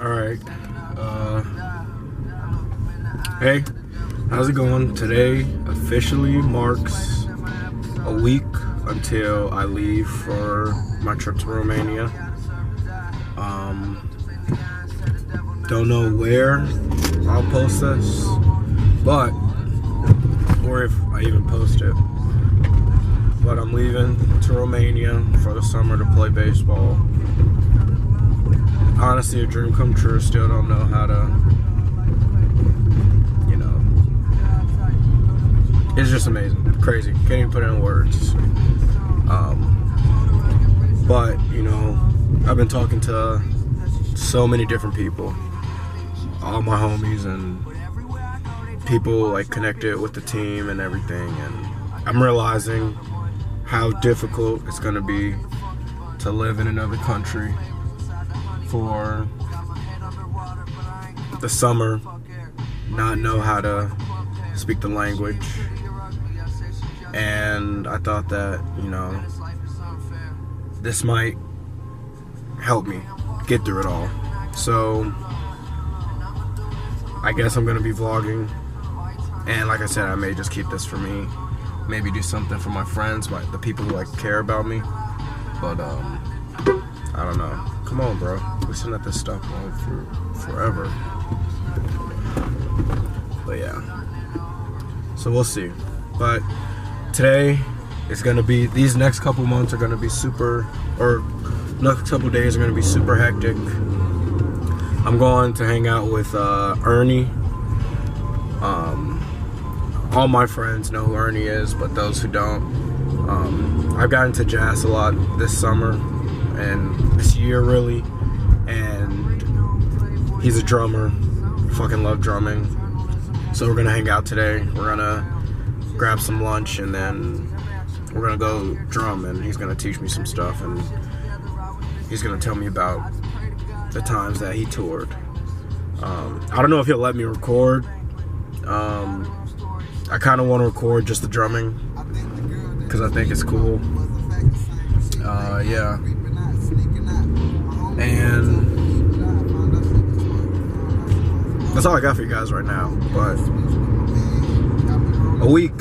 Alright. Hey, how's it going? Today officially marks a week until I leave for my trip to Romania. Don't know where I'll post this, but, or if I even post it. But I'm leaving to Romania for the summer to play baseball. Honestly, a dream come true. Still don't know how to, you know, it's just amazing, crazy. Can't even put it in words. But, you know, I've been talking to so many different people, all my homies and people like connected with the team and everything, and I'm realizing how difficult it's gonna be to live in another country for the summer, not know how to speak the language. And I thought that, you know, this might help me get through it all. So I guess I'm gonna be vlogging, and like I said, I may just keep this for me, maybe do something for my friends, the people who like care about me. But I don't know. Come on, bro. We're sitting at this stuff for forever. But yeah. So we'll see. But today is gonna be, these next couple months are gonna be super, or next couple days are gonna be super hectic. I'm going to hang out with Ernie. All my friends know who Ernie is, but those who don't, I've gotten into jazz a lot this summer and this year really, and he's a drummer. Fucking love drumming. So we're gonna hang out today. We're gonna grab some lunch and then we're gonna go drum, and he's gonna teach me some stuff, and he's gonna tell me about the times that he toured. I don't know if he'll let me record. I kind of want to record just the drumming because I think it's cool. Yeah. And that's all I got for you guys right now. But a week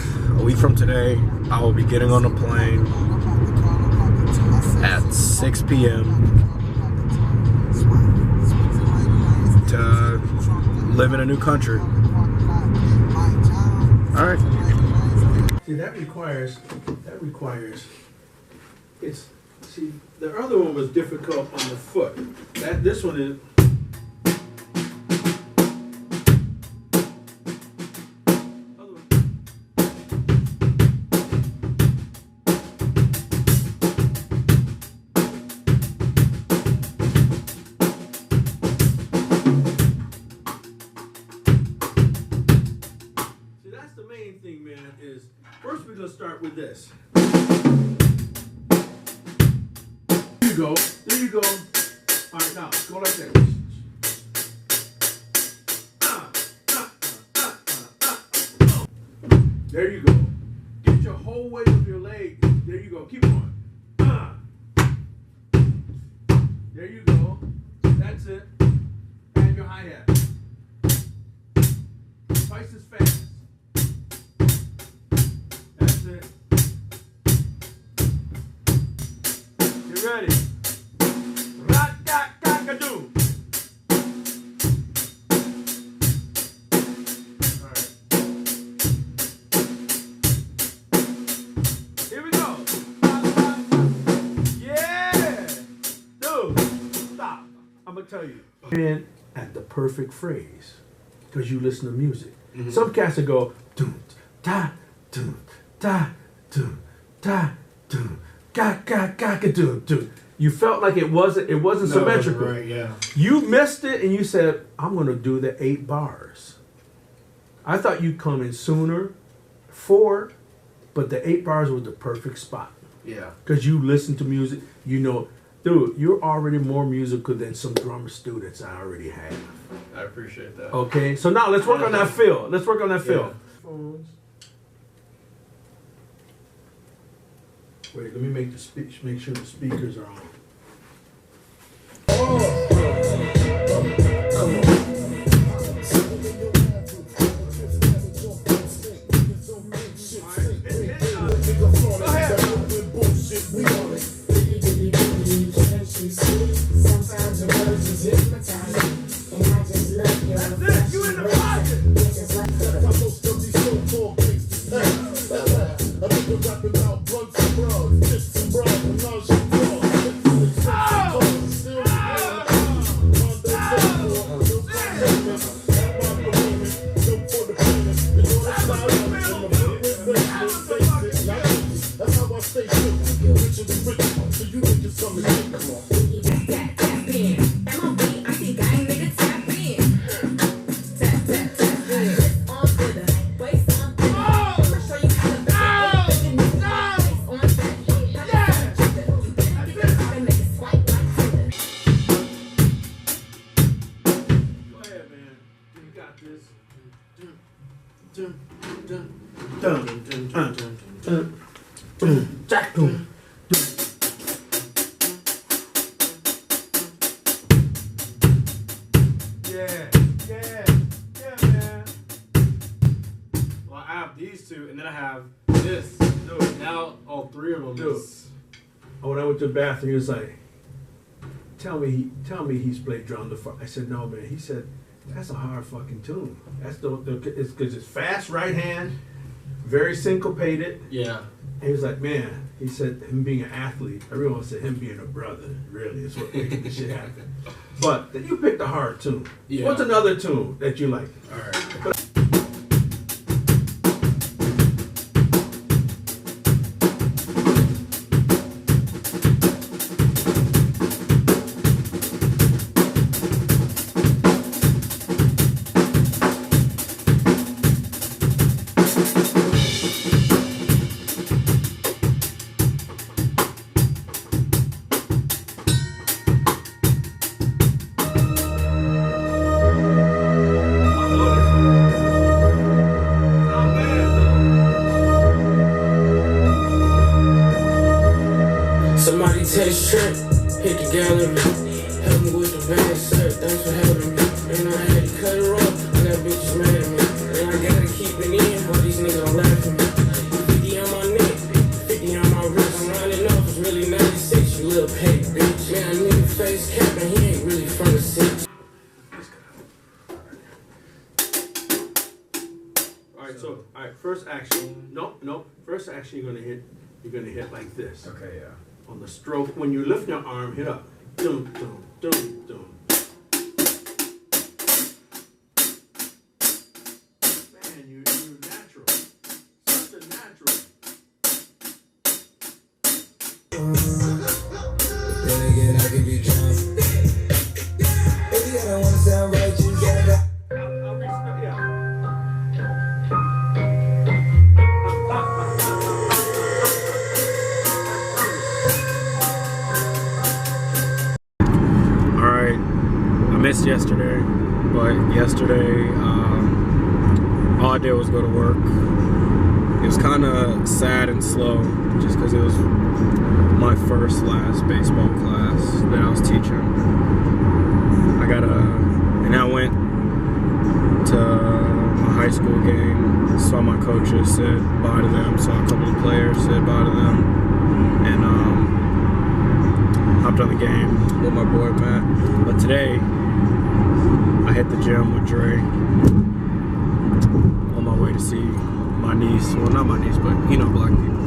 from today, I will be getting on a plane at 6 p.m. to live in a new country. All right. See, that requires, see, the other one was difficult on the foot. This one is. Thing, man, is first we're gonna start with this. There you go. There you go. All right, now go like that. There you go. Get your whole weight of your leg. There you go. Keep going. There you go. That's it. And your hi-hat. Twice as fast. You ready? Rock-a-cock-a-doo. All right. Here we go. Yeah. Dude, stop. I'm gonna tell you. And at the perfect phrase, because you listen to music. Mm-hmm. Some cats will go doom da doom da doom da doom. Dude. You felt like it wasn't symmetrical. Right, yeah. You missed it and you said, I'm gonna do the 8 bars. I thought you'd come in sooner, 4, but the 8 bars was the perfect spot. Yeah. Because you listen to music, you know, dude, you're already more musical than some drummer students I already have. I appreciate that. Okay, so now let's work on that feel. Wait, let me make sure the speakers are on. Oh. Jack boom. Yeah, man. Well, I have these two, and then I have this. Dude, now all three of them. Dude, when I went to the bathroom, he was like, "Tell me he's played drum the fuck." I said, "No, man." He said, "That's a hard fucking tune. That's it's because it's fast right hand, very syncopated." Yeah. And he was like, "Man," he said, "him being an athlete, everyone said him being a brother really is what making this shit happen." But then you picked a hard tune. Yeah. What's another tune that you like? All right. Somebody text Trent, hit the gallery, help me with the bad shirt, thanks for helping me. And I had to cut her off, I got bitches mad at me. And I gotta keep it in, but these niggas don't laugh at me. 50 on my neck, 50 on my wrist. I'm rounding off, it's really 96, you little petty bitch. Man, I nigga face cap and he ain't really from the city. Alright, first action. Nope. First action you're gonna hit like this. Okay, yeah. On the stroke, when you lift your arm, hit up. Dum, dum, dum, dum. Man, you're natural. Such a natural. Then again, I could be drunk. Baby, I don't wanna sound right, you gotta. I'll respect, yeah. Missed yesterday, but yesterday all I did was go to work. It was kind of sad and slow just because it was my last baseball class that I was teaching. And I went to my high school game, saw my coaches, said bye to them, saw a couple of players, said bye to them, and hopped on the game with my boy Matt. But today I hit the gym with Dre on my way to see my niece. Well, not my niece, but you know, black people.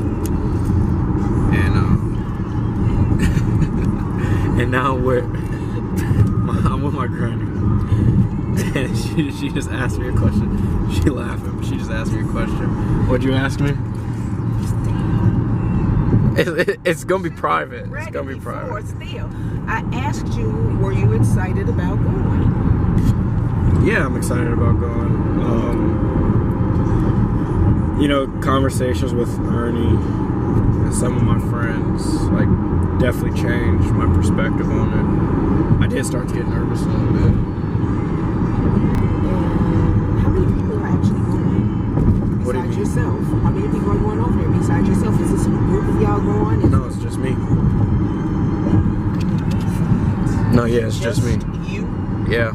And and now I'm with my granny, and she just asked me a question. She laughing, but she just asked me a question. What'd you ask me? It's gonna be private. It's gonna be private. Still, I asked you, were you excited about going? Yeah, I'm excited about going. You know, conversations with Ernie and some of my friends, like, definitely changed my perspective on it. I did start to get nervous a little bit. How many people are actually going? What do you Besides mean? yourself? How many people are going over there besides yourself? Is this a group of y'all going? No, it's just me. No, yeah, it's just me. You? Yeah.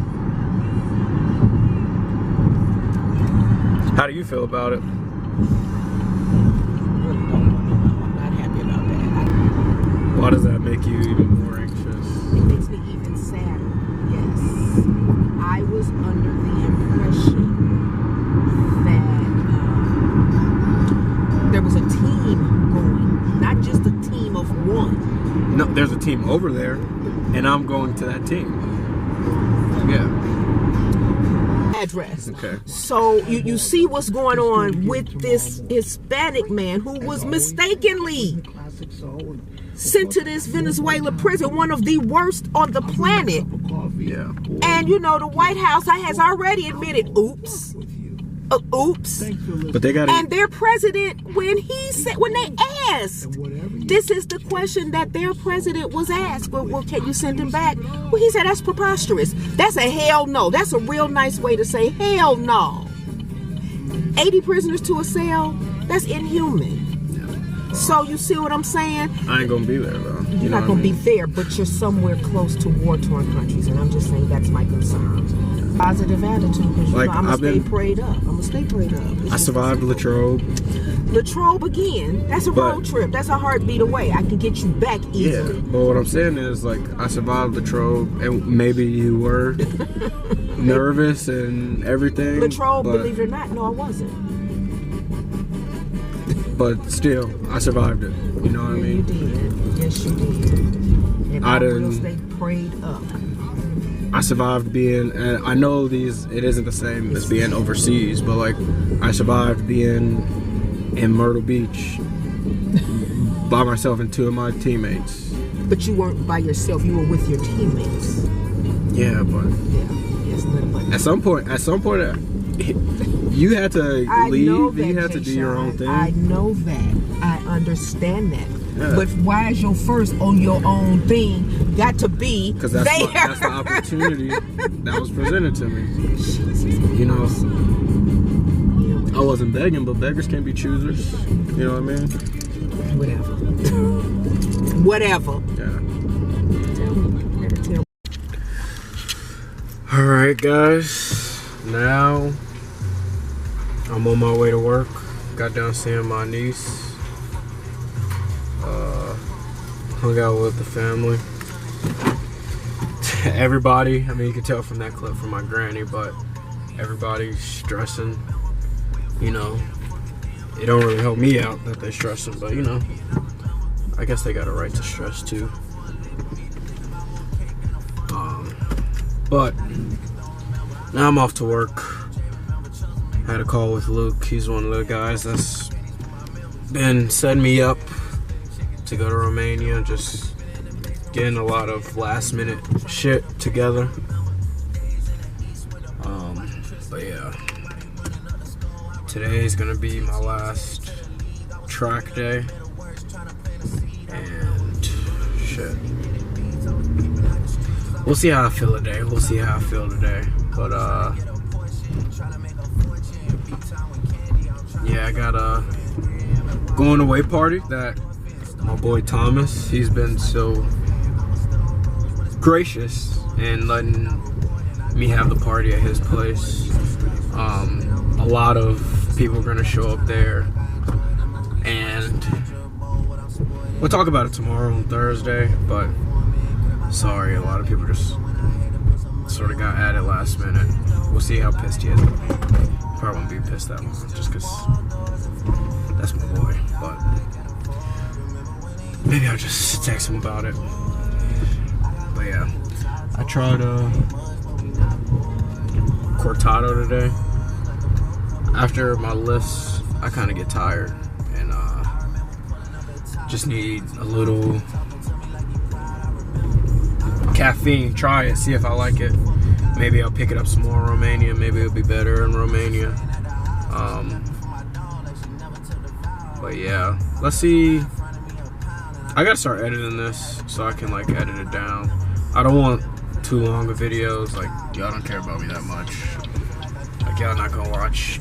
How do you feel about it? I'm not happy about that. Why does that make you even more anxious? It makes me even sadder. Yes. I was under the impression that there was a team going, not just a team of one. No, there's a team over there, and I'm going to that team. Yeah. Address. Okay. So you see what's going on with this Hispanic man who was mistakenly sent to this Venezuela prison, one of the worst on the planet. Yeah. And you know, the White House has already admitted, oops. Oops. But they got And their president, when they asked, this is the question that their president was asked, well, can you send him back? Well, he said, that's preposterous. That's a hell no. That's a real nice way to say hell no. 80 prisoners to a cell, that's inhuman. So you see what I'm saying? I ain't gonna be there though. You're not gonna be there, but you're somewhere close to war-torn countries, and I'm just saying that's my concern. Positive attitude, because Like, I'm gonna stay prayed up. I survived Latrobe. Latrobe again. That's a road trip. That's a heartbeat away. I can get you back easily. Yeah, but what I'm saying is, like, I survived Latrobe, and maybe you were nervous and everything. Latrobe, believe it or not, no, I wasn't. But still, I survived it. You know what I mean? You did. Yes, you did. And I will stay prayed up. I survived being, and I know it isn't the same as being overseas, but like, I survived being in Myrtle Beach by myself and two of my teammates. But you weren't by yourself, you were with your teammates. Yeah, but yes, at some point, you had to leave, you had to do your own thing. I know that. I understand that. Yeah. But why is your first on your own thing got to be because that's the opportunity that was presented to me. You know, I wasn't begging, but beggars can be choosers. You know what I mean? Whatever. Yeah. All right, guys. Now I'm on my way to work. Got done seeing my niece. Hung out with the family. Everybody, I mean, you can tell from that clip from my granny, but everybody's stressing. You know, it don't really help me out that they're stressing, but you know, I guess they got a right to stress too. But now I'm off to work. Had a call with Luke. He's one of the guys that's been setting me up to go to Romania, just getting a lot of last minute shit together. But yeah, today is gonna be my last track day, and shit, we'll see how I feel today. But yeah, I got a going away party that my boy Thomas, he's been so gracious in letting me have the party at his place. A lot of people are gonna show up there, and we'll talk about it tomorrow on Thursday, but sorry, a lot of people just sort of got at it last minute. We'll see how pissed he is. Probably won't be pissed that long, just because that's my boy, but maybe I'll just text him about it. But yeah, I tried cortado today. After my lifts, I kind of get tired and just need a little caffeine. Try it, see if I like it. Maybe I'll pick it up some more in Romania. Maybe it'll be better in Romania. But yeah, let's see. I gotta start editing this so I can like edit it down. I don't want too long of videos. Like, y'all don't care about me that much. Like, y'all not gonna watch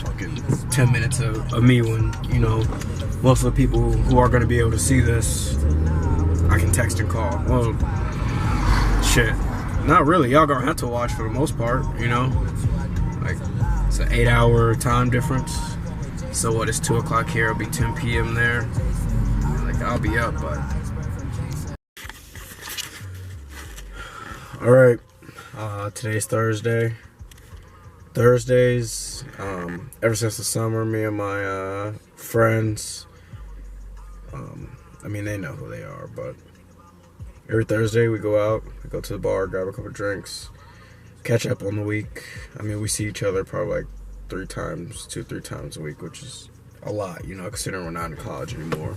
fucking 10 minutes of me when, you know, most of the people who are gonna be able to see this, I can text and call. Well, shit, not really. Y'all gonna have to watch for the most part, you know? Like, it's an 8-hour time difference. So what, it's 2 o'clock here, it'll be 10 p.m. there. Like, I'll be up, but... Alright, today's Thursday. Thursdays, ever since the summer, me and my friends, I mean, they know who they are, but every Thursday we go out, we go to the bar, grab a couple drinks, catch up on the week. I mean, we see each other probably like 2 or 3 times a week, which is a lot, you know, considering we're not in college anymore.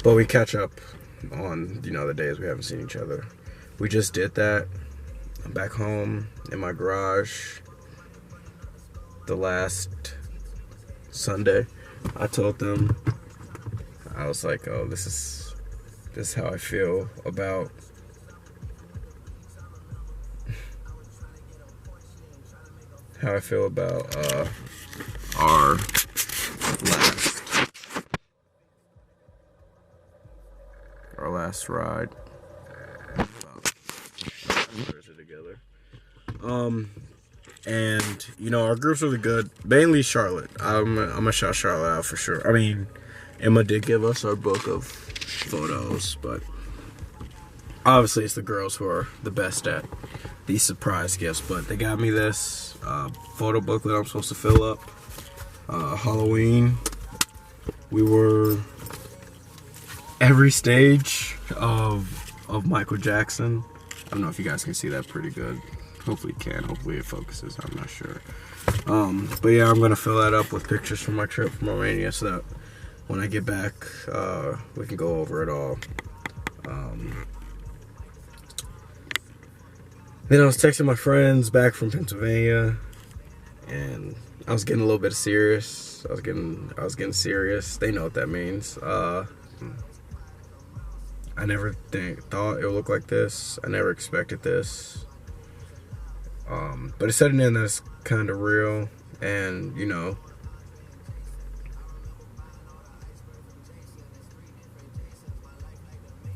But we catch up on, the days we haven't seen each other. We just did that. I'm back home in my garage the last Sunday. I told them, I was like, oh, this is how I feel about our last ride. Together. And our group's really good. Mainly Charlotte. I'm gonna shout Charlotte out for sure. I mean, Emma did give us our book of photos, but obviously it's the girls who are the best at these surprise gifts. But they got me this photo booklet I'm supposed to fill up. Halloween. We were every stage of Michael Jackson. I don't know if you guys can see that pretty good. Hopefully you can. Hopefully it focuses. I'm not sure. But yeah, I'm going to fill that up with pictures from my trip from Romania so that when I get back, we can go over it all. Then I was texting my friends back from Pennsylvania, and I was getting a little bit serious. I was getting serious. They know what that means. I never thought it would look like this. I never expected this. But it's setting in that it's kind of real. And,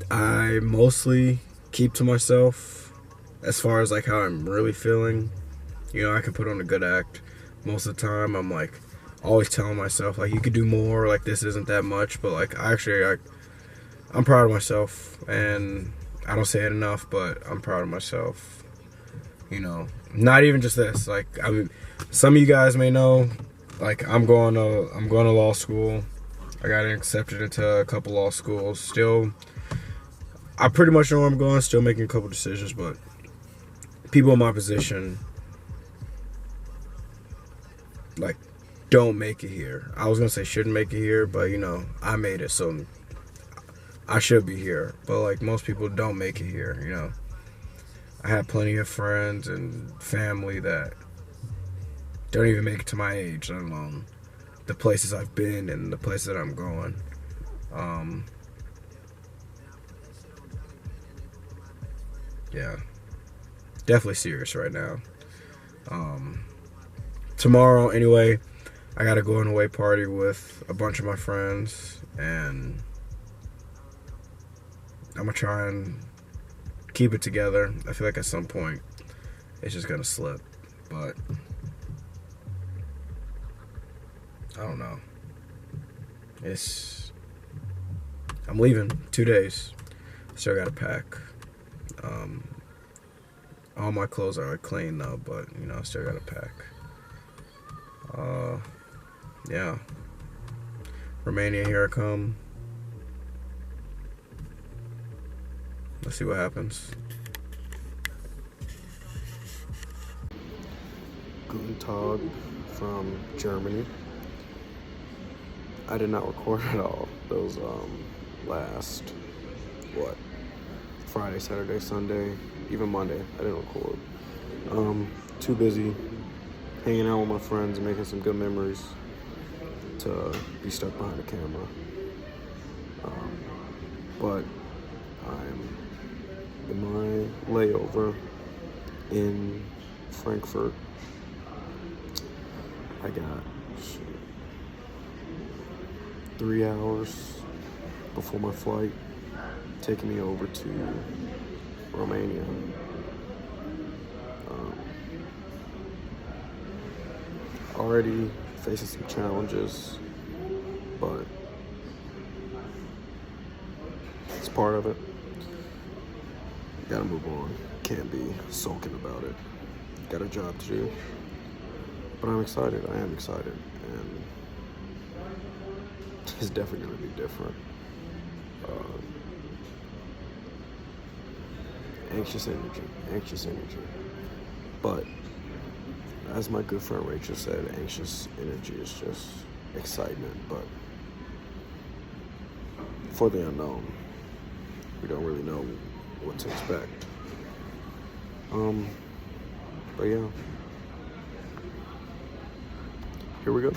I mostly keep to myself as far as like how I'm really feeling. I can put on a good act. Most of the time, I'm like always telling myself like you could do more. Like this isn't that much. But like I'm proud of myself, and I don't say it enough, but I'm proud of myself. Not even just this. Like, I mean, some of you guys may know, like, I'm going to law school. I got accepted into a couple law schools. Still, I pretty much know where I'm going. Still making a couple decisions, but people in my position, like, don't make it here. I was gonna say shouldn't make it here, but I made it, so I should be here. But like most people don't make it here, I have plenty of friends and family that don't even make it to my age, let alone the places I've been and the places that I'm going. Yeah, definitely serious right now. Tomorrow, anyway, I got to go on a away party with a bunch of my friends, and I'm going to try and keep it together. I feel like at some point it's just gonna slip, but I don't know. I'm leaving 2 days. Still gotta pack. All my clothes are clean though, but I still gotta pack. Yeah. Romania, here I come. Let's see what happens. Guten Tag from Germany. I did not record at all those last Friday, Saturday, Sunday, even Monday. I didn't record. Too busy hanging out with my friends and making some good memories to be stuck behind a camera. But I'm in my layover in Frankfurt. I got 3 hours before my flight, taking me over to Romania. Already facing some challenges, but it's part of it. Gotta move on. Can't be sulking about it. Got a job to do. But I'm excited. I am excited. And it's definitely going to be different. Anxious energy. But as my good friend Rachel said, anxious energy is just excitement, but for the unknown. we don't really know what to expect. But yeah, here we go.